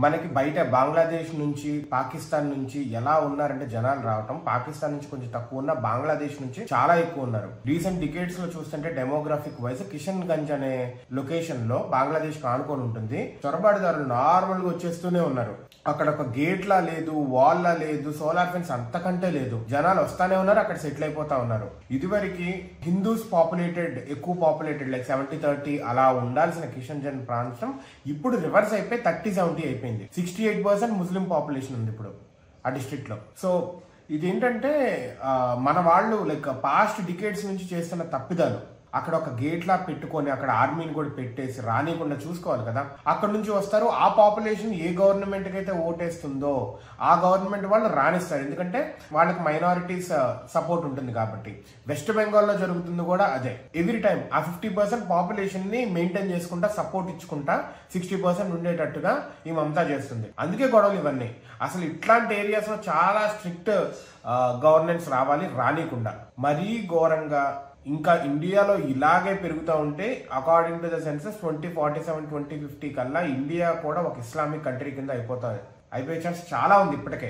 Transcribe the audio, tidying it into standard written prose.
మనకి బయట బంగ్లాదేశ్ నుంచి పాకిస్తాన్ నుంచి ఎలా ఉన్నారంటే జనాలు రావటం, పాకిస్తాన్ నుంచి కొంచెం తక్కువ ఉన్న, బంగ్లాదేశ్ నుంచి చాలా ఎక్కువ ఉన్నారు. రీసెంట్ డికేట్స్ లో చూస్తుంటే డెమోగ్రాఫిక్ వైజ్ కిషన్ గంజ్ అనే లొకేషన్ లో బంగ్లాదేశ్ కు ఆనుకొని ఉంటుంది. చొరబాటుదారులు నార్మల్ గా వచ్చేస్తూనే ఉన్నారు. అక్కడ ఒక గేట్ లా లేదు, వాల్ లా లేదు, సోలార్ ఫెన్స్ అంతకంటే లేదు. జనాలు వస్తానే ఉన్నారు, అక్కడ సెటిల్ అయిపోతా ఉన్నారు. ఇదివరకు హిందూస్ పాపులేటెడ్, ఎక్కువ పాపులేటెడ్ లైక్ 70-30 అలా ఉండాల్సిన కిషన్ గంజ్ ప్రాంతం ఇప్పుడు రివర్స్ అయిపోయి 30-70 అయిపోయింది. 68% ముస్లిం పాపులేషన్ ఉంది ఇప్పుడు ఆ డిస్ట్రిక్ట్ లో. సో ఇదేంటంటే మన వాళ్ళు లైక్ పాస్ట్ డికేడ్స్ నుంచి చేస్తున్న తప్పిదాలు. అక్కడ ఒక గేట్ లా పెట్టుకొని అక్కడ ఆర్మీని కూడా పెట్టేసి రానియకుండా చూసుకోవాలి కదా. అక్కడ నుంచి వస్తారు, ఆ పాపులేషన్ ఏ గవర్నమెంట్ కి అయితే ఓటేస్తుందో ఆ గవర్నమెంట్ వాళ్ళు రాణిస్తారు. ఎందుకంటే వాళ్ళకి మైనారిటీస్ సపోర్ట్ ఉంటుంది కాబట్టి. వెస్ట్ బెంగాల్లో జరుగుతుంది కూడా అదే. ఎవ్రీ టైం ఆ 50% పాపులేషన్ ని మెయింటైన్ చేసుకుంటా, సపోర్ట్ ఇచ్చుకుంటా 60% ఉండేటట్టుగా ఈ మమతా చేస్తుంది. అందుకే గొడవలు ఇవన్నీ. అసలు ఇట్లాంటి ఏరియాస్ లో చాలా స్ట్రిక్ట్ గవర్నెన్స్ రావాలి, రానియకుండా. మరీ ఘోరంగా ఇంకా ఇండియాలో ఇలాగే పెరుగుతూ ఉంటే అకార్డింగ్ టు ద సెన్సస్ 2047-2050 కల్లా ఇండియా కూడా ఒక ఇస్లామిక్ కంట్రీ కింద అయిపోతుంది. అయిపోయే ఛాన్స్ చాలా ఉంది ఇప్పటికే.